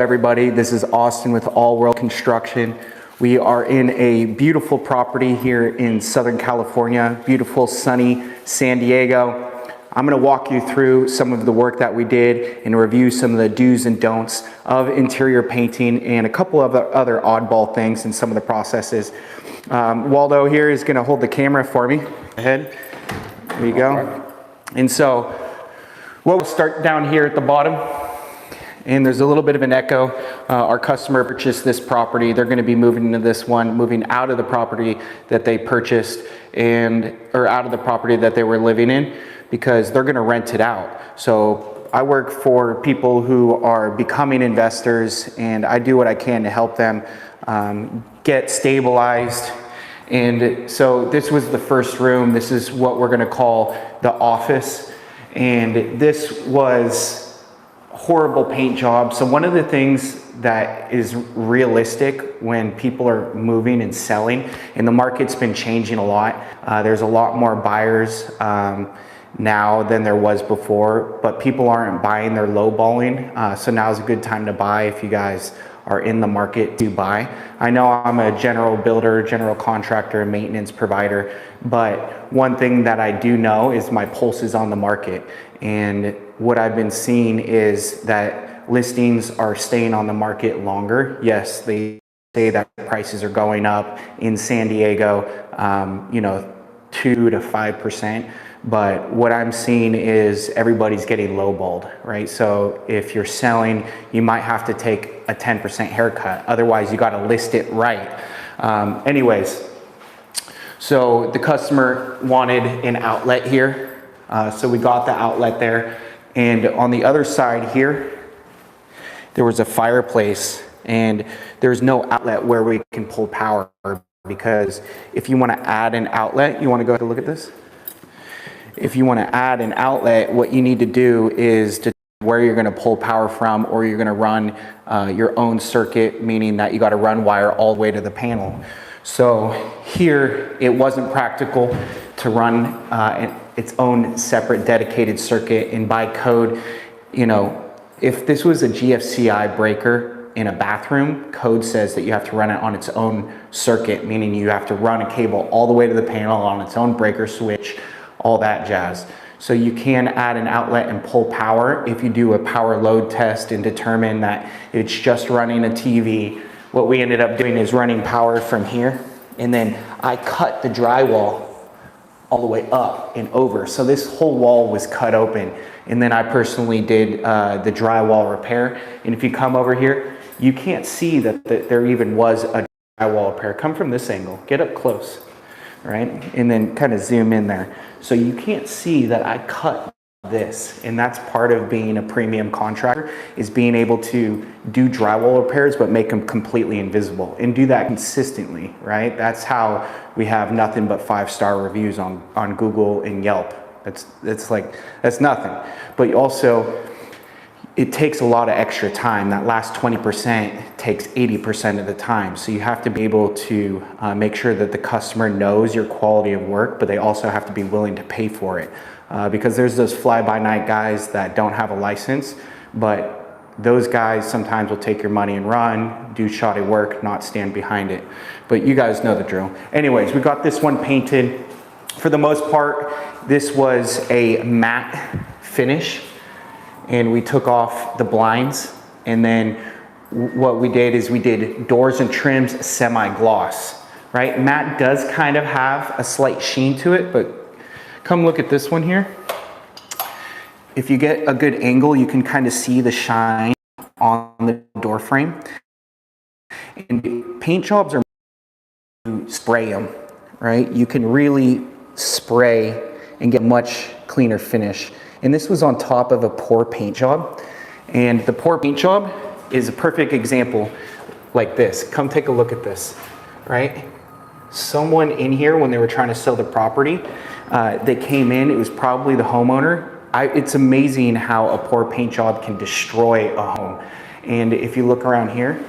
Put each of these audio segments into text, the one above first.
Everybody, this is Austin with All World Construction. We are in a beautiful property here in Southern California, beautiful sunny San Diego. I'm going to walk you through some of the work that we did and review some of the do's and don'ts of interior painting and a couple of other oddball things in some of the processes. Waldo here is going to hold the camera for me. Ahead. There you go. And so we'll start down here at the bottom. And there's a little bit of an echo. Our customer purchased this property. They're going to be moving into this one, moving out of the property that they purchased or out of the property that they were living in, because they're going to rent it out. So I work for people who are becoming investors, and I do what I can to help them get stabilized. And so this was the first room. This is what we're going to call the office. And this was horrible paint job. So one of the things that is realistic when people are moving and selling, and the market's been changing a lot. There's a lot more buyers now than there was before, but people aren't buying, they're lowballing. So now is a good time to buy if you guys are in the market to buy. I know I'm a general builder, general contractor, and maintenance provider, but one thing that I do know is my pulse is on the market. And what I've been seeing is that listings are staying on the market longer. Yes, they say that prices are going up in San Diego, 2 to 5%. But what I'm seeing is everybody's getting lowballed, right? So if you're selling, you might have to take a 10% haircut. Otherwise, you got to list it right. Anyways, so the customer wanted an outlet here. So we got the outlet there. And on the other side here, there was a fireplace, and there's no outlet where we can pull power, because if you want to add an outlet, you want to go ahead and look at this. If you want to add an outlet, what you need to do is to where you're going to pull power from, or you're going to run your own circuit, meaning that you got to run wire all the way to the panel. So here, it wasn't practical to run its own separate dedicated circuit. And by code, if this was a GFCI breaker in a bathroom, code says that you have to run it on its own circuit, meaning you have to run a cable all the way to the panel on its own breaker switch, all that jazz. So you can add an outlet and pull power if you do a power load test and determine that it's just running a TV. What we ended up doing is running power from here, and then I cut the drywall all the way up and over. So this whole wall was cut open. And then I personally did the drywall repair. And if you come over here, you can't see that there even was a drywall repair. Come from this angle, get up close, right? And then kind of zoom in there. So you can't see that I cut this. And that's part of being a premium contractor, is being able to do drywall repairs but make them completely invisible and do that consistently, right? That's how we have nothing but 5-star reviews on Google and Yelp. That's nothing. But also, it takes a lot of extra time. That last 20% takes 80% of the time. So you have to be able to make sure that the customer knows your quality of work, but they also have to be willing to pay for it. Because there's those fly-by-night guys that don't have a license, but those guys sometimes will take your money and run, do shoddy work, not stand behind it. But you guys know the drill. Anyways, we got this one painted. For the most part, this was a matte finish, and we took off the blinds, and then what we did is we did doors and trims semi-gloss, right? Matte does kind of have a slight sheen to it, but come look at this one here. If you get a good angle, you can kind of see the shine on the door frame. And paint jobs are to spray them, right? You can really spray and get much cleaner finish. And this was on top of a poor paint job. And the poor paint job is a perfect example like this. Come take a look at this, right? Someone in here, when they were trying to sell the property, they came in, it was probably the homeowner. It's amazing how a poor paint job can destroy a home. And if you look around here,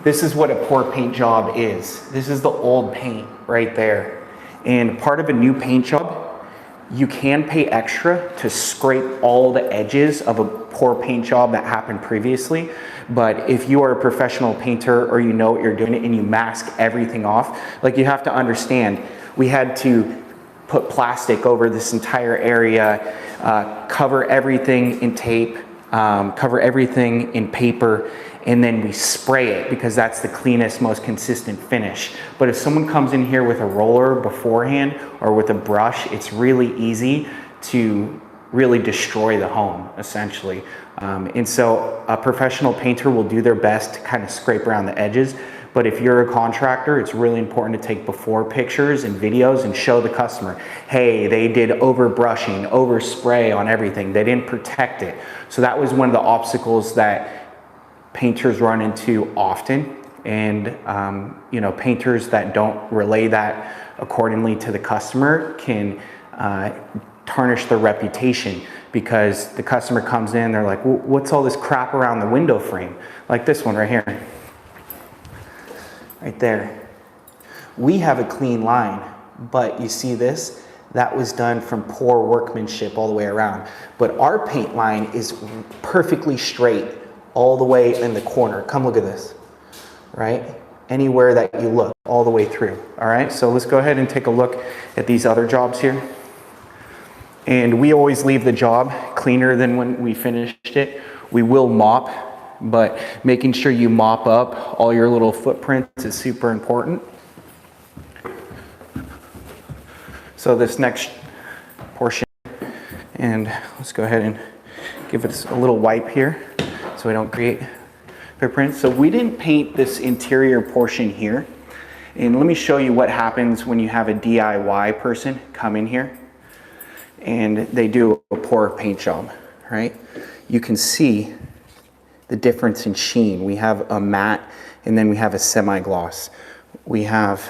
this is what a poor paint job is. This is the old paint right there. And part of a new paint job You can pay extra to scrape all the edges of a poor paint job that happened previously. But if you are a professional painter or you know what you're doing and you mask everything off, like you have to understand, we had to put plastic over this entire area, cover everything in tape, cover everything in paper, and then we spray it because that's the cleanest, most consistent finish. But if someone comes in here with a roller beforehand or with a brush, it's really easy to really destroy the home, essentially. And so a professional painter will do their best to kind of scrape around the edges. But if you're a contractor, it's really important to take before pictures and videos and show the customer, hey, they did over brushing, over spray on everything. They didn't protect it. So that was one of the obstacles that painters run into often. And you know, painters that don't relay that accordingly to the customer can tarnish their reputation, because the customer comes in, they're like, well, what's all this crap around the window frame? Like this one right here. Right there. We have a clean line, but you see this? That was done from poor workmanship all the way around. But our paint line is perfectly straight all the way in the corner. Come look at this, right? Anywhere that you look, all the way through, all right? So let's go ahead and take a look at these other jobs here. And we always leave the job cleaner than when we finished it. We will mop, but making sure you mop up all your little footprints is super important. So this next portion, and let's go ahead and give it a little wipe here so we don't create footprints. So we didn't paint this interior portion here. And let me show you what happens when you have a DIY person come in here and they do a poor paint job, right? You can see the difference in sheen. We have a matte and then we have a semi-gloss. We have,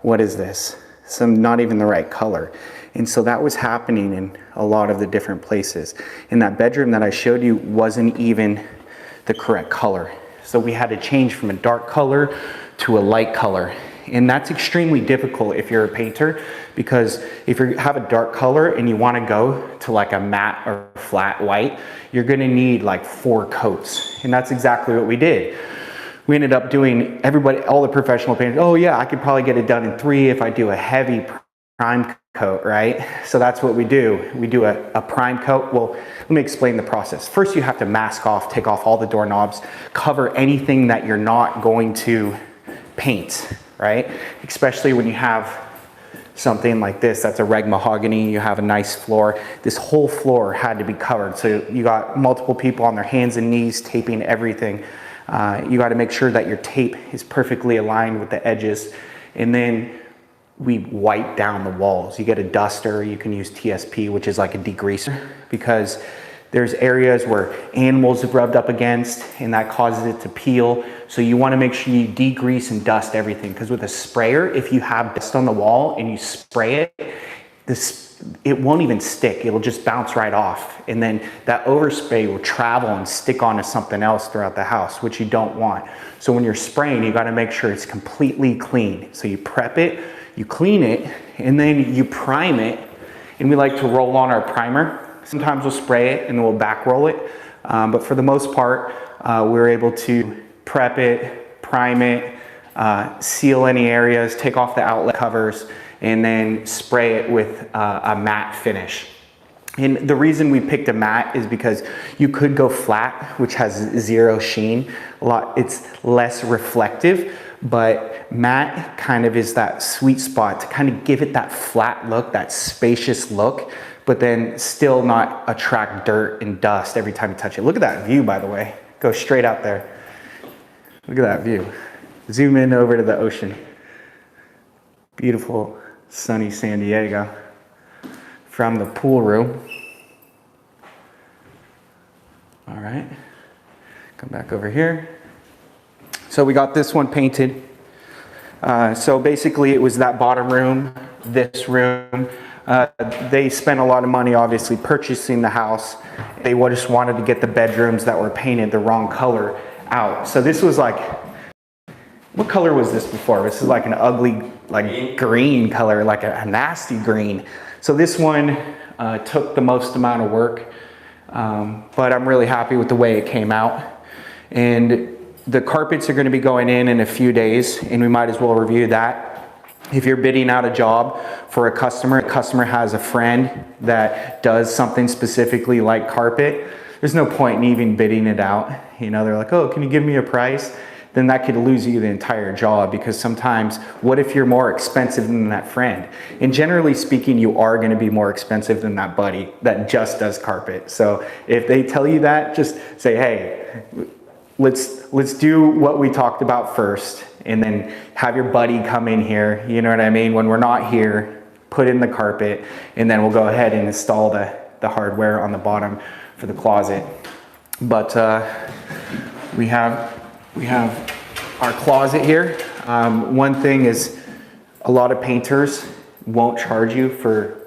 what is this? Some not even the right color. And so that was happening in a lot of the different places. And that bedroom that I showed you wasn't even the correct color. So we had to change from a dark color to a light color. And that's extremely difficult if you're a painter, because if you have a dark color and you want to go to like a matte or flat white, you're going to need like 4 coats. And that's exactly what we did. We ended up doing, all the professional painters, oh yeah, I could probably get it done in 3 if I do a heavy prime coat, right? So that's what we do. We do a prime coat. Well, let me explain the process. First, you have to mask off, take off all the doorknobs, cover anything that you're not going to paint, right? Especially when you have something like this, that's a reg mahogany, you have a nice floor. This whole floor had to be covered. So you got multiple people on their hands and knees taping everything. You got to make sure that your tape is perfectly aligned with the edges. And then we wipe down the walls. You get a duster, you can use TSP, which is like a degreaser, because there's areas where animals have rubbed up against and that causes it to peel. So you want to make sure you degrease and dust everything, because with a sprayer, if you have dust on the wall and you spray it, it won't even stick. It'll just bounce right off. And then that overspray will travel and stick onto something else throughout the house, which you don't want. So when you're spraying, you got to make sure it's completely clean. So you prep it, you clean it, and then you prime it. And we like to roll on our primer. Sometimes we'll spray it and then we'll back roll it. But for the most part, we're able to prep it, prime it, seal any areas, take off the outlet covers, and then spray it with a matte finish. And the reason we picked a matte is because you could go flat, which has 0 sheen. It's less reflective, but matte kind of is that sweet spot to kind of give it that flat look, that spacious look, but then still not attract dirt and dust every time you touch it. Look at that view, by the way. Go straight out there. Look at that view. Zoom in over to the ocean. Beautiful, sunny San Diego from the pool room. All right, come back over here. So we got this one painted. So basically it was that bottom room, this room. They spent a lot of money obviously purchasing the house. They just wanted to get the bedrooms that were painted the wrong color out. So this was like, what color was this before? This is like an ugly, like green color, like a nasty green. So this one took the most amount of work, but I'm really happy with the way it came out. And the carpets are going to be going in a few days, and we might as well review that. If you're bidding out a job for a customer has a friend that does something specifically like carpet, there's no point in even bidding it out. You know, they're like, oh, can you give me a price? Then that could lose you the entire job, because sometimes, what if you're more expensive than that friend? And generally speaking, you are going to be more expensive than that buddy that just does carpet. So if they tell you that, just say, hey, let's do what we talked about first, and then have your buddy come in here, you know what I mean? When we're not here, put in the carpet, and then we'll go ahead and install the hardware on the bottom for the closet. But we have our closet here. One thing is, a lot of painters won't charge you for,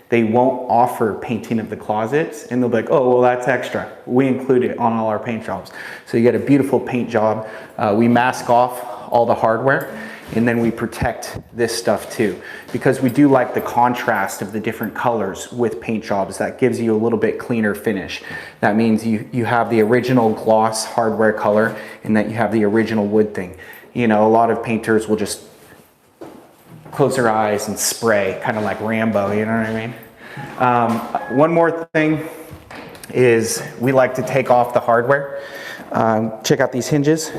they won't offer painting of the closets, and they'll be like, oh, well, that's extra. We include it on all our paint jobs. So you get a beautiful paint job. We mask off all the hardware, and then we protect this stuff too, because we do like the contrast of the different colors with paint jobs. That gives you a little bit cleaner finish. That means you have the original gloss hardware color, and that you have the original wood thing. You know, a lot of painters will just close their eyes and spray, kind of like Rambo, you know what I mean? One more thing is, we like to take off the hardware. Check out these hinges.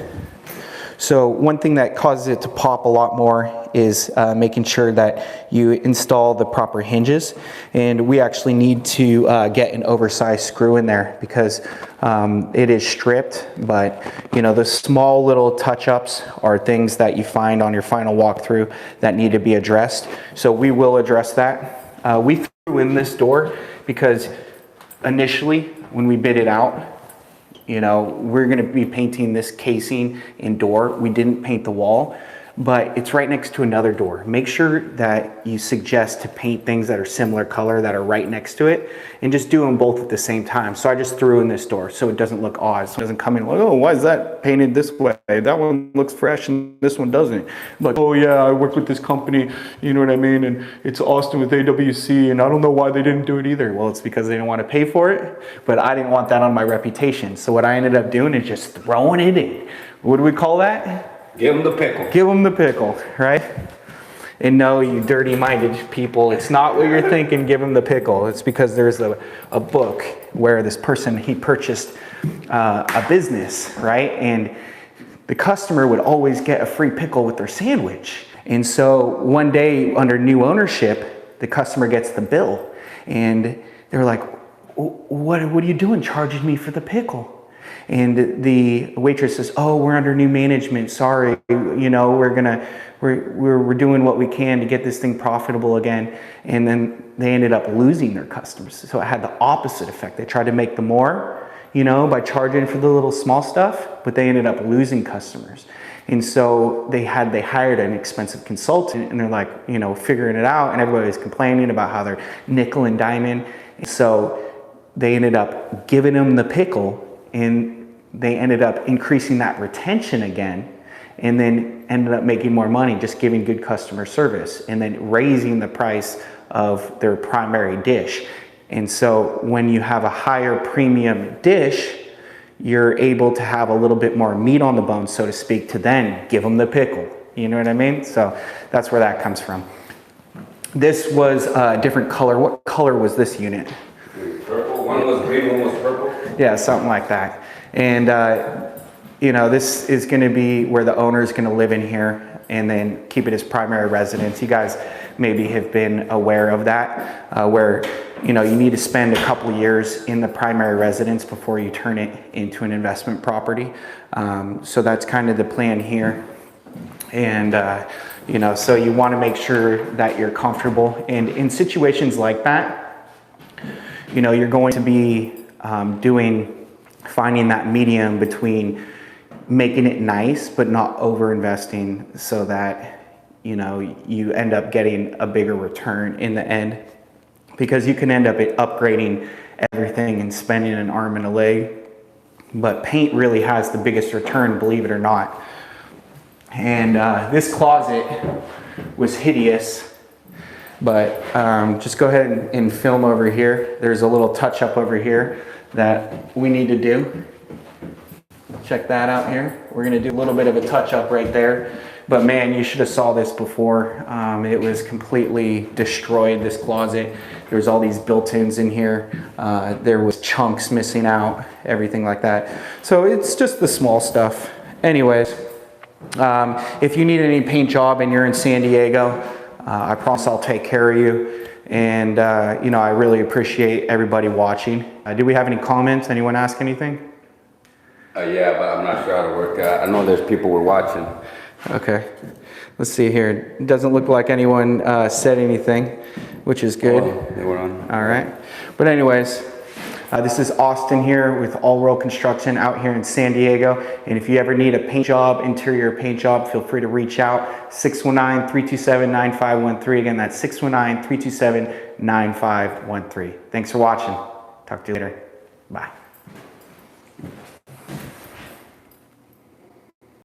So one thing that causes it to pop a lot more is making sure that you install the proper hinges. And we actually need to get an oversized screw in there, because it is stripped, but you know, the small little touch-ups are things that you find on your final walkthrough that need to be addressed. So we will address that. We threw in this door because initially, when we bid it out, you know, we're going to be painting this casing and door. We didn't paint the wall, but it's right next to another door. Make sure that you suggest to paint things that are similar color that are right next to it, and just do them both at the same time. So I just threw in this door so it doesn't look odd. So it doesn't come in like, oh, why is that painted this way? That one looks fresh and this one doesn't. Like, oh yeah, I work with this company, you know what I mean? And it's Austin with AWC, and I don't know why they didn't do it either. Well, it's because they didn't want to pay for it, but I didn't want that on my reputation. So what I ended up doing is just throwing it in. What do we call that? Give them the pickle. Give them the pickle, right? And no, you dirty-minded people, it's not what you're thinking, give them the pickle. It's because there's a book where this person, he purchased a business, right? And the customer would always get a free pickle with their sandwich. And so one day, under new ownership, the customer gets the bill. And they're like, what are you doing charging me for the pickle? And the waitress says, oh, we're under new management, sorry, you know, we're doing what we can to get this thing profitable again. And then they ended up losing their customers. So it had the opposite effect. They tried to make them more, you know, by charging for the little small stuff, but they ended up losing customers. And so they hired an expensive consultant, and they're like, you know, figuring it out, and everybody was complaining about how they're nickel and diamond. And so they ended up giving them the pickle, and they ended up increasing that retention again, and then ended up making more money just giving good customer service, and then raising the price of their primary dish. And so when you have a higher premium dish, you're able to have a little bit more meat on the bone, so to speak, to then give them the pickle. You know what I mean? So that's where that comes from. This was a different color. What color was this unit? Purple. One was green, one was purple. Yeah, something like that. And you know, this is going to be where the owner is going to live in here and then keep it as primary residence. You guys maybe have been aware of that, where you know, you need to spend a couple years in the primary residence before you turn it into an investment property. So that's kind of the plan here. And you know, so you want to make sure that you're comfortable. And in situations like that, you know, you're going to be finding that medium between making it nice but not over investing, so that, you know, you end up getting a bigger return in the end, because you can end up upgrading everything and spending an arm and a leg, but paint really has the biggest return, believe it or not. And this closet was hideous. But just go ahead and film over here. There's a little touch up over here that we need to do. Check that out here. We're gonna do a little bit of a touch up right there. But man, you should have saw this before. It was completely destroyed, this closet. There was all these built-ins in here. There was chunks missing out, everything like that. So it's just the small stuff. Anyways, if you need any paint job and you're in San Diego, I promise I'll take care of you. And you know, I really appreciate everybody watching. Do we have any comments? Anyone ask anything? Yeah, but I'm not sure how to work. I know there's people were watching. Okay, let's see here. It doesn't look like anyone said anything, which is good. Oh, they were on. All right, but anyways, this is Austin here with All World Construction out here in San Diego. And if you ever need a paint job, interior paint job, feel free to reach out. 619-327-9513. Again, that's 619-327-9513. Thanks for watching. Talk to you later. Bye.